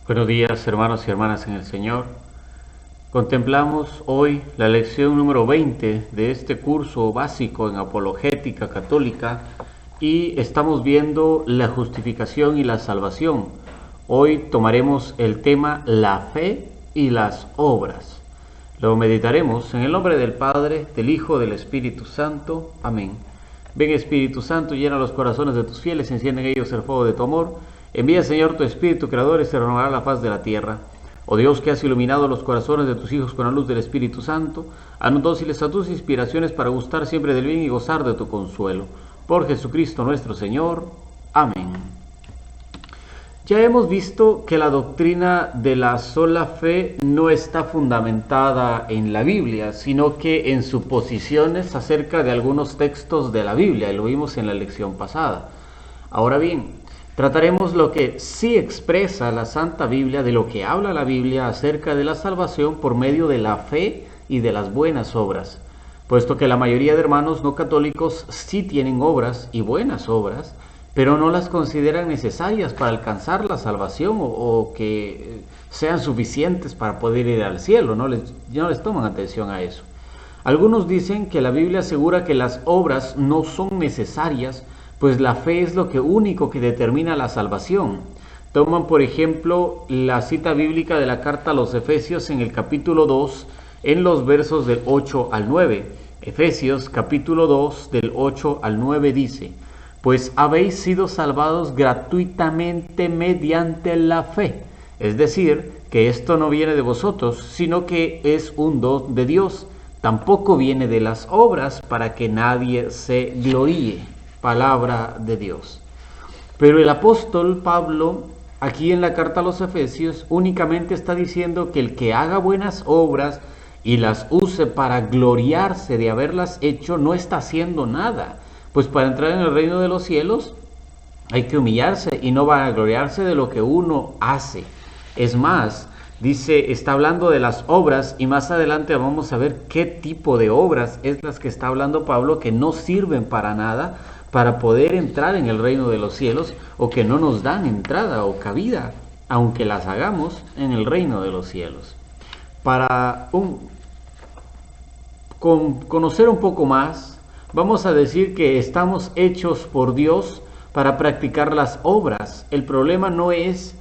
Buenos días, hermanos y hermanas en el Señor. Contemplamos hoy la lección número 20 de este curso básico en apologética católica y estamos viendo la justificación y la salvación. Hoy tomaremos el tema la fe y las obras. Lo meditaremos en el nombre del Padre, del Hijo, del Espíritu Santo. Amén. Ven, Espíritu Santo, llena los corazones de tus fieles, enciende en ellos el fuego de tu amor. Envía, Señor, tu Espíritu Creador y se renovará la faz de la tierra. Oh Dios, que has iluminado los corazones de tus hijos con la luz del Espíritu Santo, haznos dóciles a tus inspiraciones para gustar siempre del bien y gozar de tu consuelo. Por Jesucristo nuestro Señor. Amén. Ya hemos visto que la doctrina de la sola fe no está fundamentada en la Biblia, sino que en suposiciones acerca de algunos textos de la Biblia, y lo vimos en la lección pasada. Ahora bien, trataremos lo que sí expresa la Santa Biblia, de lo que habla la Biblia acerca de la salvación por medio de la fe y de las buenas obras, puesto que la mayoría de hermanos no católicos sí tienen obras y buenas obras, pero no las consideran necesarias para alcanzar la salvación o que sean suficientes para poder ir al cielo, no les toman atención a eso. Algunos dicen que la Biblia asegura que las obras no son necesarias, pues la fe es lo único que determina la salvación. Toman, por ejemplo, la cita bíblica de la carta a los Efesios en el capítulo 2, en los versos del 8 al 9. Efesios capítulo 2, del 8 al 9 dice: pues habéis sido salvados gratuitamente mediante la fe. Es decir, que esto no viene de vosotros, sino que es un don de Dios. Tampoco viene de las obras para que nadie se gloríe. Palabra de Dios. Pero el apóstol Pablo, aquí en la carta a los Efesios, únicamente está diciendo que el que haga buenas obras y las use para gloriarse de haberlas hecho, no está haciendo nada. Pues para entrar en el reino de los cielos hay que humillarse y no vanagloriarse de lo que uno hace. Es más, dice, está hablando de las obras y más adelante vamos a ver qué tipo de obras es las que está hablando Pablo, que no sirven para nada para poder entrar en el reino de los cielos, o que no nos dan entrada o cabida, aunque las hagamos en el reino de los cielos. Para conocer un poco más, vamos a decir que estamos hechos por Dios para practicar las obras. El problema no es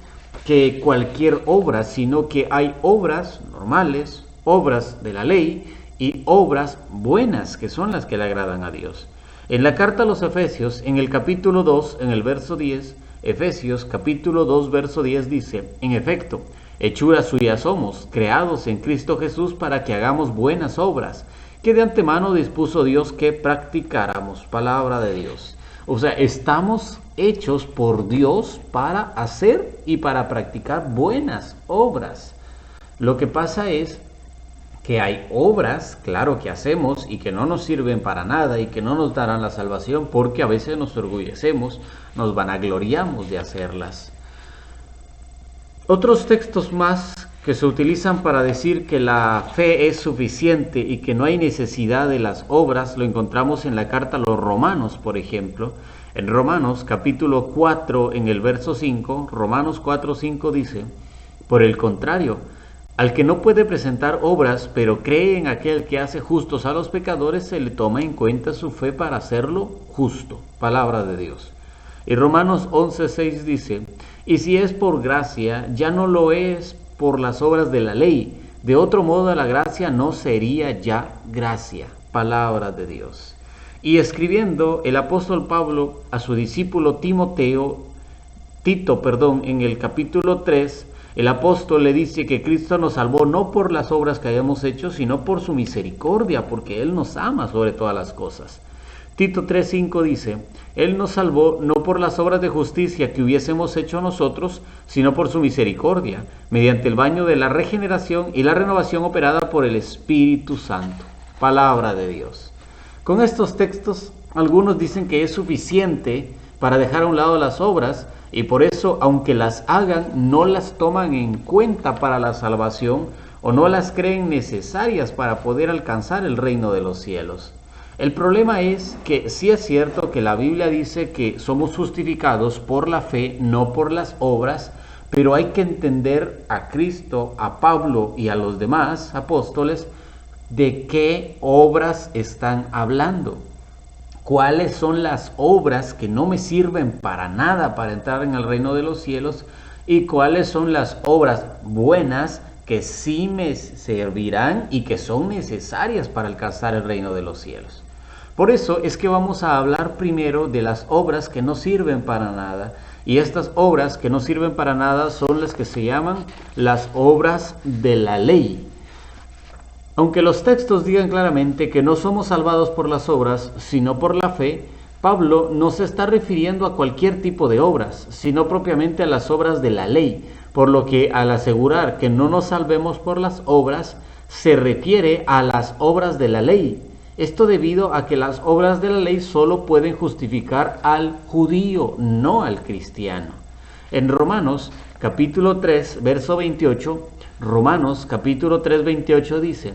que cualquier obra, sino que hay obras normales, obras de la ley y obras buenas, que son las que le agradan a Dios. En la carta a los Efesios, en el capítulo 2, en el verso 10, Efesios capítulo 2, verso 10 dice: en efecto, hechura suya somos, creados en Cristo Jesús para que hagamos buenas obras, que de antemano dispuso Dios que practicáramos. Palabra de Dios. O sea, estamos hechos por Dios para hacer y para practicar buenas obras. Lo que pasa es que hay obras, claro, que hacemos y que no nos sirven para nada y que no nos darán la salvación, porque a veces nos orgullecemos, nos vanagloriamos de hacerlas. Otros textos más que se utilizan para decir que la fe es suficiente y que no hay necesidad de las obras, lo encontramos en la carta a los Romanos, por ejemplo. En Romanos capítulo 4, en el verso 5, Romanos 4, 5 dice: por el contrario, al que no puede presentar obras, pero cree en aquel que hace justos a los pecadores, se le toma en cuenta su fe para hacerlo justo. Palabra de Dios. Y Romanos 11, 6 dice: y si es por gracia, ya no lo es por las obras de la ley. De otro modo, la gracia no sería ya gracia. Palabra de Dios. Y escribiendo el apóstol Pablo a su discípulo Tito, en el capítulo 3, el apóstol le dice que Cristo nos salvó no por las obras que hayamos hecho, sino por su misericordia, porque Él nos ama sobre todas las cosas. Tito 3:5 dice: Él nos salvó no por las obras de justicia que hubiésemos hecho nosotros, sino por su misericordia, mediante el baño de la regeneración y la renovación operada por el Espíritu Santo. Palabra de Dios. Con estos textos, algunos dicen que es suficiente para dejar a un lado las obras, y por eso, aunque las hagan, no las toman en cuenta para la salvación o no las creen necesarias para poder alcanzar el reino de los cielos. El problema es que sí es cierto que la Biblia dice que somos justificados por la fe, no por las obras, pero hay que entender a Cristo, a Pablo y a los demás apóstoles de qué obras están hablando. ¿Cuáles son las obras que no me sirven para nada para entrar en el reino de los cielos? ¿Y cuáles son las obras buenas que sí me servirán y que son necesarias para alcanzar el reino de los cielos? Por eso es que vamos a hablar primero de las obras que no sirven para nada. Y estas obras que no sirven para nada son las que se llaman las obras de la ley. Aunque los textos digan claramente que no somos salvados por las obras, sino por la fe, Pablo no se está refiriendo a cualquier tipo de obras, sino propiamente a las obras de la ley, por lo que al asegurar que no nos salvemos por las obras, se refiere a las obras de la ley. Esto debido a que las obras de la ley solo pueden justificar al judío, no al cristiano. En Romanos capítulo 3, verso 28, Romanos capítulo 3, 28 dice: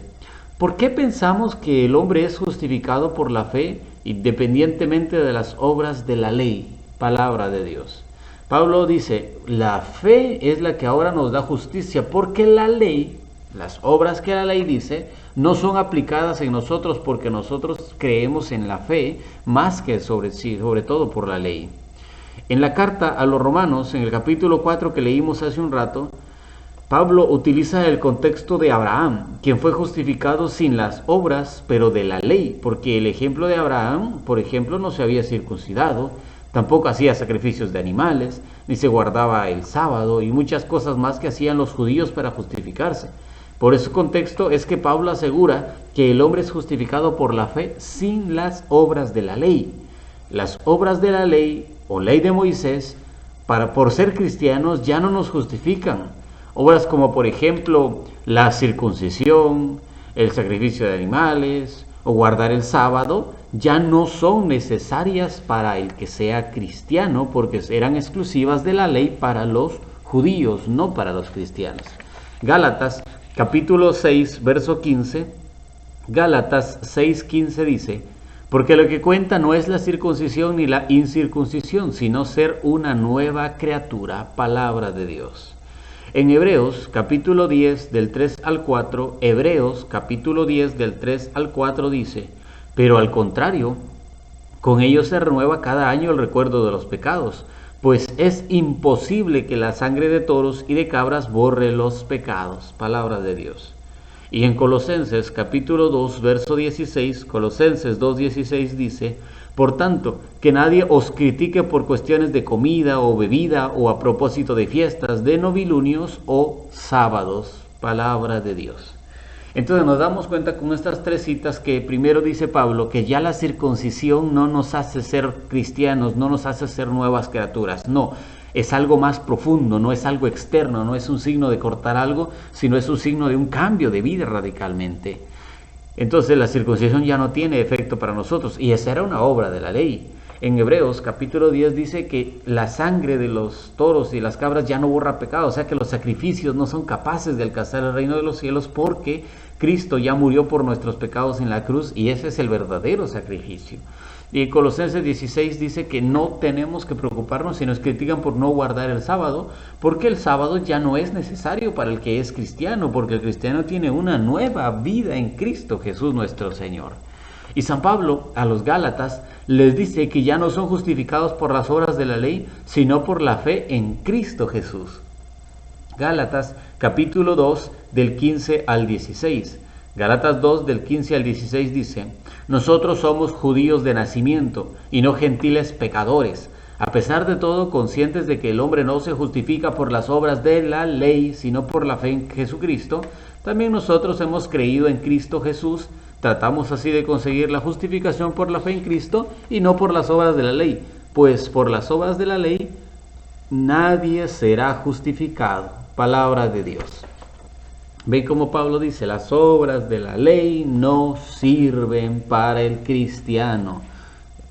¿por qué pensamos que el hombre es justificado por la fe independientemente de las obras de la ley? Palabra de Dios. Pablo dice, la fe es la que ahora nos da justicia, porque la ley, las obras que la ley dice, no son aplicadas en nosotros porque nosotros creemos en la fe más que sobre todo por la ley. En la carta a los Romanos, en el capítulo 4 que leímos hace un rato, Pablo utiliza el contexto de Abraham, quien fue justificado sin las obras, pero de la ley, porque el ejemplo de Abraham, por ejemplo, no se había circuncidado, tampoco hacía sacrificios de animales, ni se guardaba el sábado y muchas cosas más que hacían los judíos para justificarse. Por ese contexto es que Pablo asegura que el hombre es justificado por la fe sin las obras de la ley. Las obras de la ley o ley de Moisés, por ser cristianos, ya no nos justifican. Obras como por ejemplo la circuncisión, el sacrificio de animales o guardar el sábado ya no son necesarias para el que sea cristiano porque eran exclusivas de la ley para los judíos, no para los cristianos. Gálatas capítulo 6, verso 15, Gálatas 6:15 dice: porque lo que cuenta no es la circuncisión ni la incircuncisión, sino ser una nueva criatura, palabra de Dios. En Hebreos capítulo 10 del 3 al 4, Hebreos capítulo 10 del 3 al 4 dice: pero al contrario, con ellos se renueva cada año el recuerdo de los pecados, pues es imposible que la sangre de toros y de cabras borre los pecados, palabra de Dios. Y en Colosenses capítulo 2 verso 16, Colosenses 2:16 dice: por tanto, que nadie os critique por cuestiones de comida o bebida o a propósito de fiestas, de novilunios o sábados, palabra de Dios. Entonces nos damos cuenta con estas tres citas que primero dice Pablo que ya la circuncisión no nos hace ser cristianos, no nos hace ser nuevas criaturas, no, es algo más profundo, no es algo externo, no es un signo de cortar algo, sino es un signo de un cambio de vida radicalmente. Entonces la circuncisión ya no tiene efecto para nosotros y esa era una obra de la ley. En Hebreos capítulo 10 dice que la sangre de los toros y las cabras ya no borra pecado, o sea que los sacrificios no son capaces de alcanzar el reino de los cielos porque Cristo ya murió por nuestros pecados en la cruz y ese es el verdadero sacrificio. Y en Colosenses 16 dice que no tenemos que preocuparnos si nos critican por no guardar el sábado, porque el sábado ya no es necesario para el que es cristiano, porque el cristiano tiene una nueva vida en Cristo Jesús nuestro Señor. Y San Pablo a los Gálatas les dice que ya no son justificados por las obras de la ley, sino por la fe en Cristo Jesús. Gálatas capítulo 2 del 15 al 16. Gálatas 2 del 15 al 16 dice: nosotros somos judíos de nacimiento y no gentiles pecadores, a pesar de todo conscientes de que el hombre no se justifica por las obras de la ley, sino por la fe en Jesucristo. También nosotros hemos creído en Cristo Jesús, tratamos así de conseguir la justificación por la fe en Cristo y no por las obras de la ley, pues por las obras de la ley nadie será justificado, palabra de Dios. Ven como Pablo dice, las obras de la ley no sirven para el cristiano.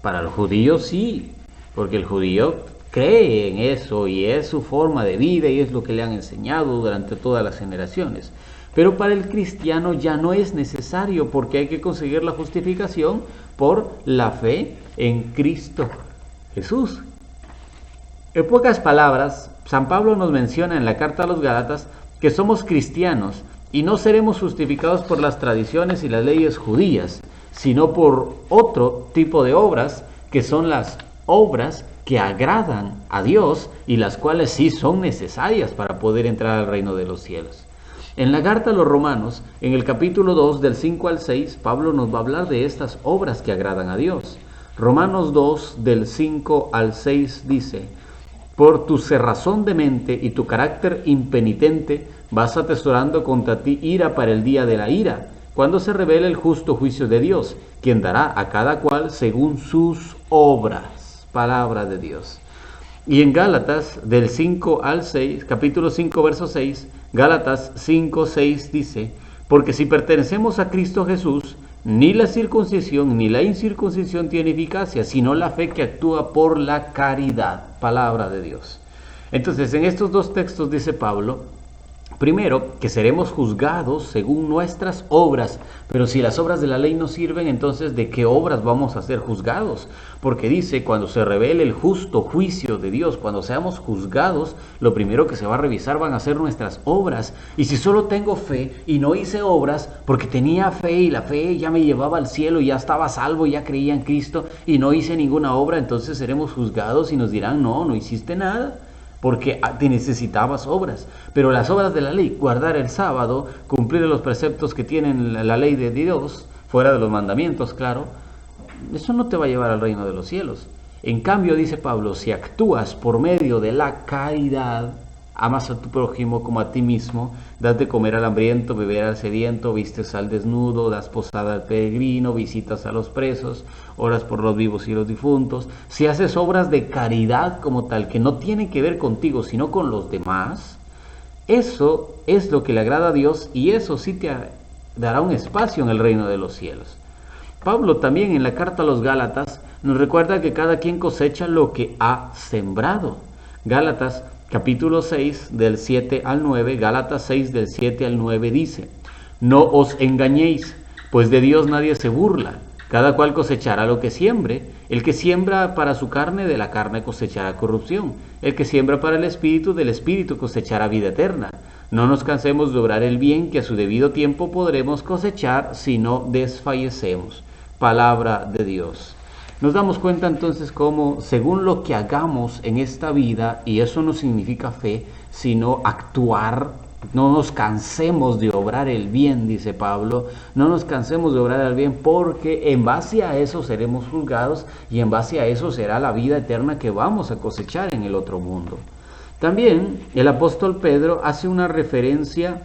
Para el judío sí, porque el judío cree en eso y es su forma de vida y es lo que le han enseñado durante todas las generaciones. Pero para el cristiano ya no es necesario porque hay que conseguir la justificación por la fe en Cristo Jesús. En pocas palabras, San Pablo nos menciona en la carta a los Gálatas que somos cristianos y no seremos justificados por las tradiciones y las leyes judías, sino por otro tipo de obras, que son las obras que agradan a Dios y las cuales sí son necesarias para poder entrar al reino de los cielos. En la carta a los Romanos, en el capítulo 2, del 5 al 6, Pablo nos va a hablar de estas obras que agradan a Dios. Romanos 2, del 5 al 6 dice: por tu cerrazón de mente y tu carácter impenitente, vas atesorando contra ti ira para el día de la ira, cuando se revele el justo juicio de Dios, quien dará a cada cual según sus obras. Palabra de Dios. Y en Gálatas, del 5 al 6, capítulo 5, verso 6, Gálatas 5, 6 dice: porque si pertenecemos a Cristo Jesús, ni la circuncisión ni la incircuncisión tiene eficacia, sino la fe que actúa por la caridad. Palabra de Dios. Entonces, en estos dos textos dice Pablo, primero, que seremos juzgados según nuestras obras, pero si las obras de la ley no sirven, entonces ¿de qué obras vamos a ser juzgados? Porque dice, cuando se revele el justo juicio de Dios, cuando seamos juzgados, lo primero que se va a revisar van a ser nuestras obras. Y si solo tengo fe y no hice obras, porque tenía fe y la fe ya me llevaba al cielo, ya estaba salvo, ya creía en Cristo y no hice ninguna obra, entonces seremos juzgados y nos dirán, no hiciste nada, porque te necesitabas obras. Pero las obras de la ley, guardar el sábado, cumplir los preceptos que tienen la ley de Dios, fuera de los mandamientos, claro, eso no te va a llevar al reino de los cielos. En cambio, dice Pablo, si actúas por medio de la caridad, amas a tu prójimo como a ti mismo, das de comer al hambriento, beber al sediento, vistes al desnudo, das posada al peregrino, visitas a los presos, oras por los vivos y los difuntos. Si haces obras de caridad como tal, que no tienen que ver contigo, sino con los demás, eso es lo que le agrada a Dios y eso sí te dará un espacio en el reino de los cielos. Pablo también en la carta a los Gálatas nos recuerda que cada quien cosecha lo que ha sembrado. Gálatas capítulo 6 del 7 al 9, Gálatas 6 del 7 al 9 dice: no os engañéis, pues de Dios nadie se burla. Cada cual cosechará lo que siembre. El que siembra para su carne, de la carne cosechará corrupción. El que siembra para el espíritu, del espíritu cosechará vida eterna. No nos cansemos de obrar el bien, que a su debido tiempo podremos cosechar si no desfallecemos. Palabra de Dios. Nos damos cuenta entonces cómo, según lo que hagamos en esta vida, y eso no significa fe, sino actuar, no nos cansemos de obrar el bien, dice Pablo, no nos cansemos de obrar el bien, porque en base a eso seremos juzgados y en base a eso será la vida eterna que vamos a cosechar en el otro mundo. También el apóstol Pedro hace una referencia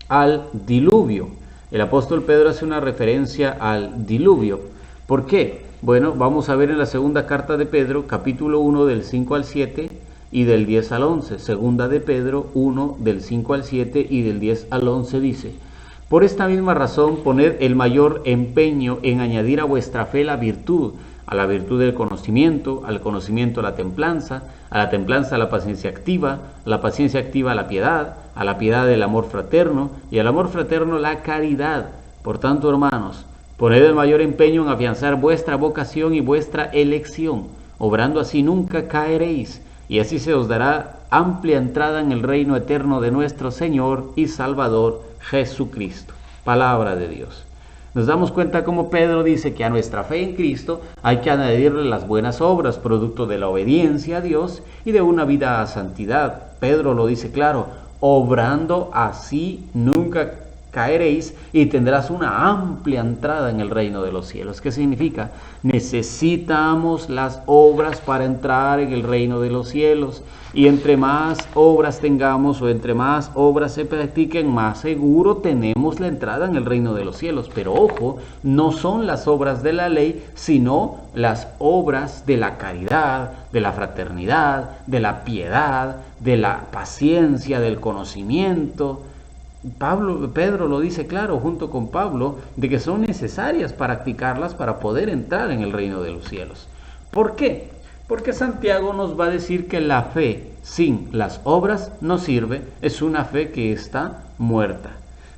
al diluvio. El apóstol Pedro hace una referencia al diluvio. ¿Por qué? Bueno, vamos a ver en la segunda carta de Pedro, capítulo 1 del 5 al 7 y del 10 al 11. Segunda de Pedro 1 del 5 al 7 y del 10 al 11 dice: por esta misma razón, poned el mayor empeño en añadir a vuestra fe la virtud, a la virtud del conocimiento, al conocimiento la templanza, a la templanza la paciencia activa, a la paciencia activa la piedad el amor fraterno, y al amor fraterno la caridad. Por tanto, hermanos, poned el mayor empeño en afianzar vuestra vocación y vuestra elección, obrando así nunca caeréis, y así se os dará amplia entrada en el reino eterno de nuestro Señor y Salvador Jesucristo. Palabra de Dios. Nos damos cuenta como Pedro dice que a nuestra fe en Cristo hay que añadirle las buenas obras, producto de la obediencia a Dios y de una vida a santidad. Pedro lo dice claro: obrando así nunca caeréis y tendrás una amplia entrada en el reino de los cielos. ¿Qué significa? Necesitamos las obras para entrar en el reino de los cielos, y entre más obras tengamos o entre más obras se practiquen, más seguro tenemos la entrada en el reino de los cielos. Pero ojo, no son las obras de la ley, sino las obras de la caridad, de la fraternidad, de la piedad, de la paciencia, del conocimiento. Pedro lo dice claro junto con Pablo, de que son necesarias practicarlas para poder entrar en el reino de los cielos. ¿Por qué? Porque Santiago nos va a decir que la fe sin las obras no sirve, es una fe que está muerta.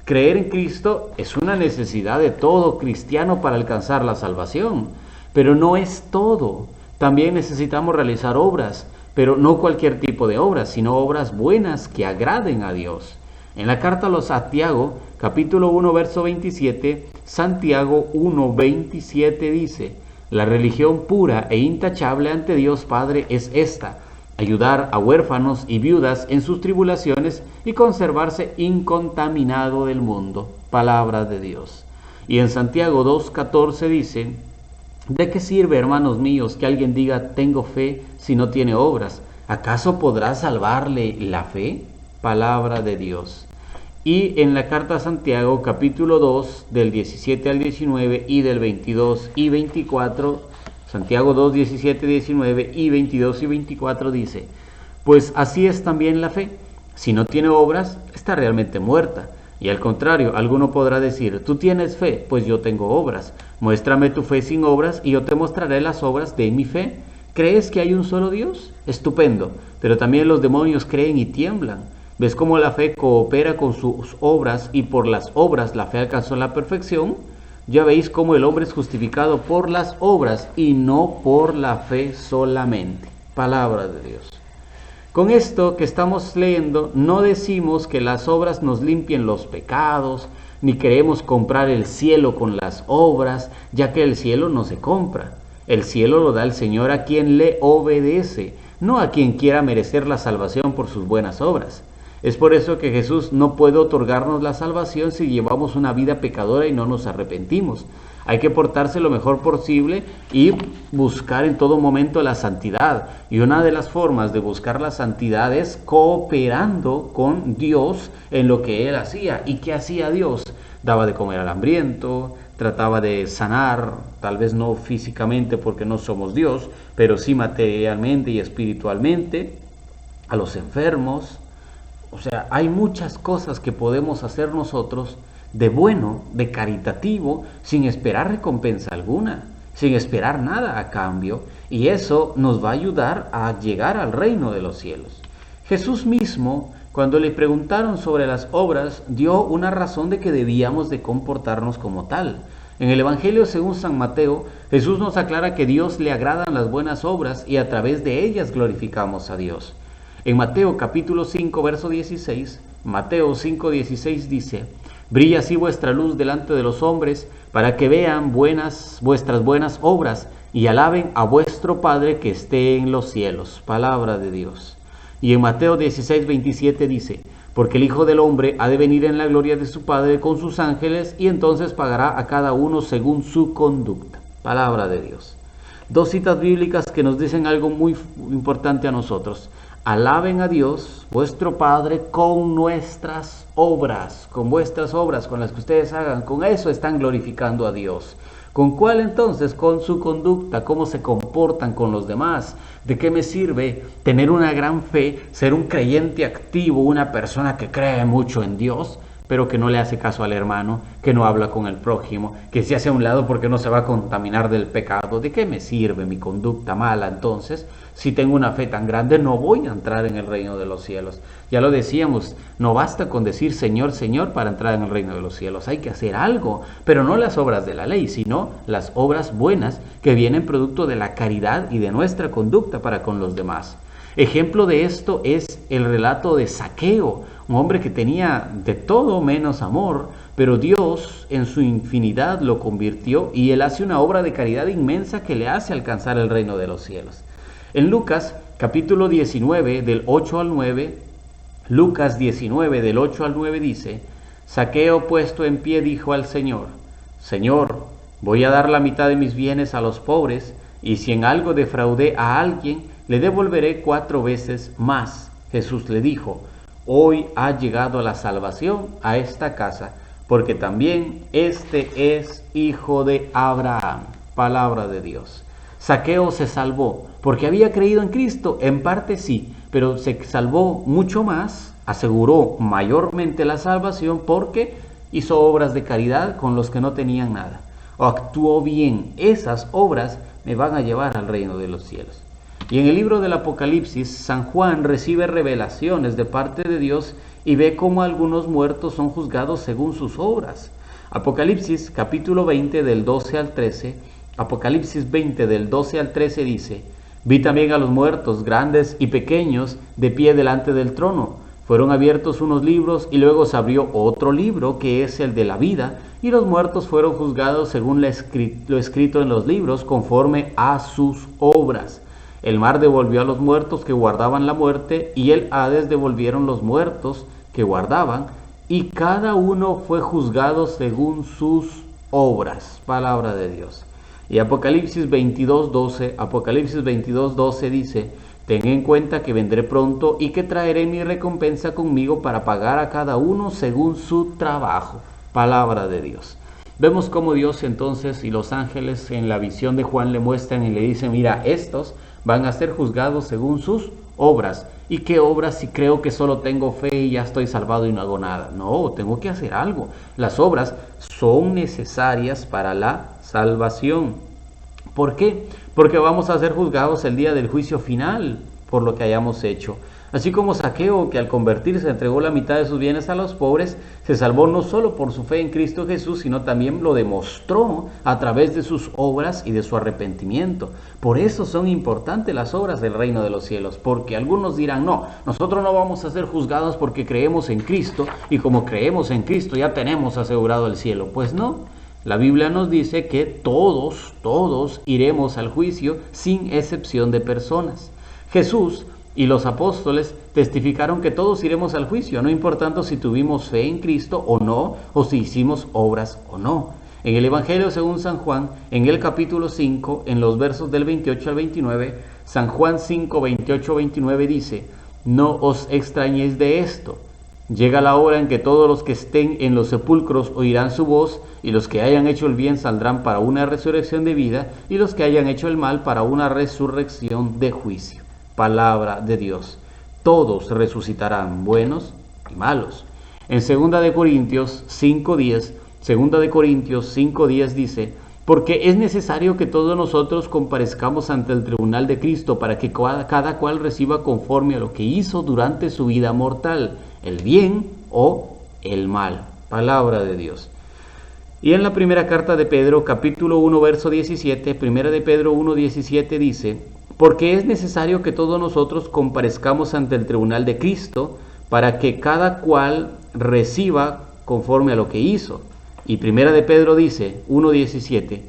Creer en Cristo es una necesidad de todo cristiano para alcanzar la salvación, pero no es todo. También necesitamos realizar obras, pero no cualquier tipo de obras, sino obras buenas que agraden a Dios. En la carta a los Santiago, capítulo 1, verso 27, Santiago 1, 27 dice: la religión pura e intachable ante Dios Padre es esta: ayudar a huérfanos y viudas en sus tribulaciones y conservarse incontaminado del mundo. Palabra de Dios. Y en Santiago 2:14 dice: ¿de qué sirve, hermanos míos, que alguien diga tengo fe si no tiene obras? ¿Acaso podrá salvarle la fe? Palabra de Dios. Y en la carta a Santiago, capítulo 2, del 17 al 19 y del 22 y 24, Santiago 2, 17, 19 y 22 y 24 dice: pues así es también la fe. Si no tiene obras, está realmente muerta. Y al contrario, alguno podrá decir: tú tienes fe, pues yo tengo obras. Muéstrame tu fe sin obras y yo te mostraré las obras de mi fe. ¿Crees que hay un solo Dios? Estupendo. Pero también los demonios creen y tiemblan. ¿Ves cómo la fe coopera con sus obras y por las obras la fe alcanzó la perfección? Ya veis cómo el hombre es justificado por las obras y no por la fe solamente. Palabra de Dios. Con esto que estamos leyendo, no decimos que las obras nos limpien los pecados, ni queremos comprar el cielo con las obras, ya que el cielo no se compra. El cielo lo da el Señor a quien le obedece, no a quien quiera merecer la salvación por sus buenas obras. Es por eso que Jesús no puede otorgarnos la salvación si llevamos una vida pecadora y no nos arrepentimos. Hay que portarse lo mejor posible y buscar en todo momento la santidad. Y una de las formas de buscar la santidad es cooperando con Dios en lo que Él hacía. ¿Y qué hacía Dios? Daba de comer al hambriento, trataba de sanar, tal vez no físicamente porque no somos Dios, pero sí materialmente y espiritualmente, a los enfermos. O sea, hay muchas cosas que podemos hacer nosotros de bueno, de caritativo, sin esperar recompensa alguna, sin esperar nada a cambio, y eso nos va a ayudar a llegar al reino de los cielos. Jesús mismo, cuando le preguntaron sobre las obras, dio una razón de que debíamos de comportarnos como tal. En el Evangelio según San Mateo, Jesús nos aclara que a Dios le agradan las buenas obras y a través de ellas glorificamos a Dios. En Mateo capítulo 5, verso 16, Mateo 5, 16 dice: brilla así vuestra luz delante de los hombres, para que vean vuestras buenas obras y alaben a vuestro Padre que esté en los cielos. Palabra de Dios. Y en Mateo 16, 27 dice: porque el Hijo del Hombre ha de venir en la gloria de su Padre con sus ángeles, y entonces pagará a cada uno según su conducta. Palabra de Dios. Dos citas bíblicas que nos dicen algo muy importante a nosotros. Alaben a Dios, vuestro Padre, con nuestras obras, con vuestras obras, con las que ustedes hagan. Con eso están glorificando a Dios. ¿Con cuál entonces? Con su conducta, cómo se comportan con los demás. ¿De qué me sirve tener una gran fe, ser un creyente activo, una persona que cree mucho en Dios, pero que no le hace caso al hermano, que no habla con el prójimo, que se hace a un lado porque no se va a contaminar del pecado? ¿De qué me sirve mi conducta mala entonces? Si tengo una fe tan grande, no voy a entrar en el reino de los cielos. Ya lo decíamos, no basta con decir Señor, Señor para entrar en el reino de los cielos. Hay que hacer algo, pero no las obras de la ley, sino las obras buenas que vienen producto de la caridad y de nuestra conducta para con los demás. Ejemplo de esto es el relato de Zaqueo, un hombre que tenía de todo menos amor, pero Dios en su infinidad lo convirtió y él hace una obra de caridad inmensa que le hace alcanzar el reino de los cielos. En Lucas capítulo 19 del 8 al 9, Lucas 19 del 8 al 9 dice: Zaqueo puesto en pie dijo al Señor: Señor, voy a dar la mitad de mis bienes a los pobres, y si en algo defraudé a alguien, le devolveré 4 veces más. Jesús le dijo: hoy ha llegado la salvación a esta casa, porque también este es hijo de Abraham. Palabra de Dios. Zaqueo se salvó porque había creído en Cristo, en parte sí, pero se salvó mucho más, aseguró mayormente la salvación porque hizo obras de caridad con los que no tenían nada, o actuó bien. Esas obras me van a llevar al reino de los cielos. Y en el libro del Apocalipsis, San Juan recibe revelaciones de parte de Dios y ve cómo algunos muertos son juzgados según sus obras. Apocalipsis capítulo 20 del 12 al 13, Apocalipsis 20 del 12 al 13 dice: Vi también a los muertos, grandes y pequeños, de pie delante del trono. Fueron abiertos unos libros y luego se abrió otro libro, que es el de la vida, y los muertos fueron juzgados según lo escrito en los libros, conforme a sus obras. El mar devolvió a los muertos que guardaban la muerte, y el Hades devolvieron los muertos que guardaban, y cada uno fue juzgado según sus obras. Palabra de Dios. Y Apocalipsis 22:12 dice: ten en cuenta que vendré pronto y que traeré mi recompensa conmigo para pagar a cada uno según su trabajo. Palabra de Dios. Vemos cómo Dios entonces y los ángeles en la visión de Juan le muestran y le dicen: mira, estos van a ser juzgados según sus obras. ¿Y qué obras si creo que solo tengo fe y ya estoy salvado y no hago nada? No, tengo que hacer algo. Las obras son necesarias para la salvación. ¿Por qué? Porque vamos a ser juzgados el día del juicio final por lo que hayamos hecho. Así como Zaqueo, que al convertirse entregó la mitad de sus bienes a los pobres, se salvó no solo por su fe en Cristo Jesús, sino también lo demostró a través de sus obras y de su arrepentimiento. Por eso son importantes las obras del reino de los cielos, porque algunos dirán: no, nosotros no vamos a ser juzgados porque creemos en Cristo, y como creemos en Cristo ya tenemos asegurado el cielo. Pues no. La Biblia nos dice que todos iremos al juicio sin excepción de personas. Jesús y los apóstoles testificaron que todos iremos al juicio, no importando si tuvimos fe en Cristo o no, o si hicimos obras o no. En el Evangelio según San Juan, en el capítulo 5, en los versos del 28 al 29, San Juan 5, 28-29 dice: no os extrañéis de esto. Llega la hora en que todos los que estén en los sepulcros oirán su voz, y los que hayan hecho el bien saldrán para una resurrección de vida, y los que hayan hecho el mal para una resurrección de juicio. Palabra de Dios. Todos resucitarán, buenos y malos. En 2 de Corintios 5:10 dice: porque es necesario que todos nosotros comparezcamos ante el tribunal de Cristo, para que cada cual reciba conforme a lo que hizo durante su vida mortal, el bien o el mal. Palabra de Dios. Y en la primera carta de Pedro, capítulo 1, verso 17, primera de Pedro 1:17 dice: porque es necesario que todos nosotros comparezcamos ante el tribunal de Cristo, para que cada cual reciba conforme a lo que hizo. Y primera de Pedro dice, 1:17,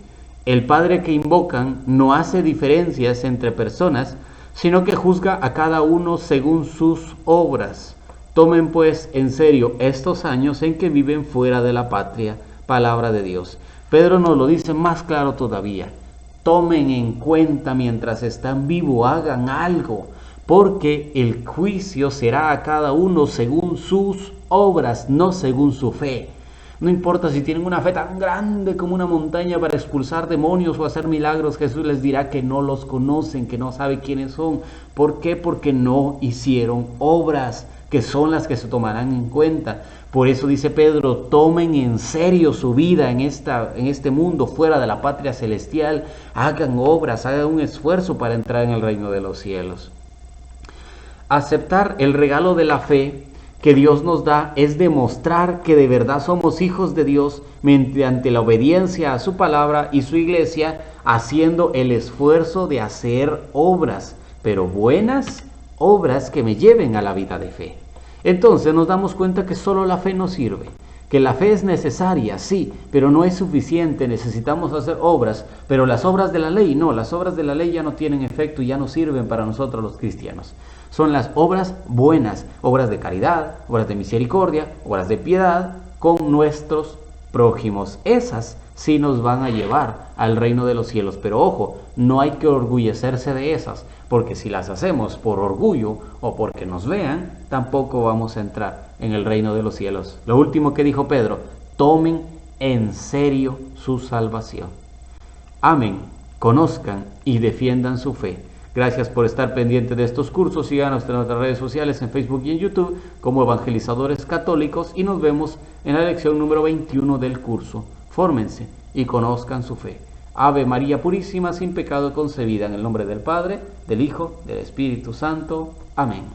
el Padre que invocan no hace diferencias entre personas, sino que juzga a cada uno según sus obras. Tomen pues en serio estos años en que viven fuera de la patria. Palabra de Dios. Pedro nos lo dice más claro todavía. Tomen en cuenta mientras están vivos, hagan algo, porque el juicio será a cada uno según sus obras, no según su fe. No importa si tienen una fe tan grande como una montaña para expulsar demonios o hacer milagros, Jesús les dirá que no los conocen, que no sabe quiénes son. ¿Por qué? Porque no hicieron obras, que son las que se tomarán en cuenta. Por eso dice Pedro: tomen en serio su vida en este mundo fuera de la patria celestial, hagan obras, hagan un esfuerzo para entrar en el reino de los cielos. Aceptar el regalo de la fe que Dios nos da es demostrar que de verdad somos hijos de Dios mediante la obediencia a su palabra y su iglesia, haciendo el esfuerzo de hacer obras, pero buenas obras que me lleven a la vida de fe. Entonces nos damos cuenta que solo la fe no sirve, que la fe es necesaria, sí, pero no es suficiente, necesitamos hacer obras, pero las obras de la ley no, las obras de la ley ya no tienen efecto y ya no sirven para nosotros los cristianos. Son las obras buenas, obras de caridad, obras de misericordia, obras de piedad con nuestros prójimos. Esas sí nos van a llevar al reino de los cielos, pero ojo, no hay que orgullecerse de esas, porque si las hacemos por orgullo o porque nos vean, tampoco vamos a entrar en el reino de los cielos. Lo último que dijo Pedro: tomen en serio su salvación. Amen, conozcan y defiendan su fe. Gracias por estar pendiente de estos cursos. Síganos en nuestras redes sociales, en Facebook y en YouTube, como Evangelizadores Católicos, y nos vemos en la lección número 21 del curso. Fórmense y conozcan su fe. Ave María Purísima, sin pecado concebida, en el nombre del Padre, del Hijo, del Espíritu Santo. Amén.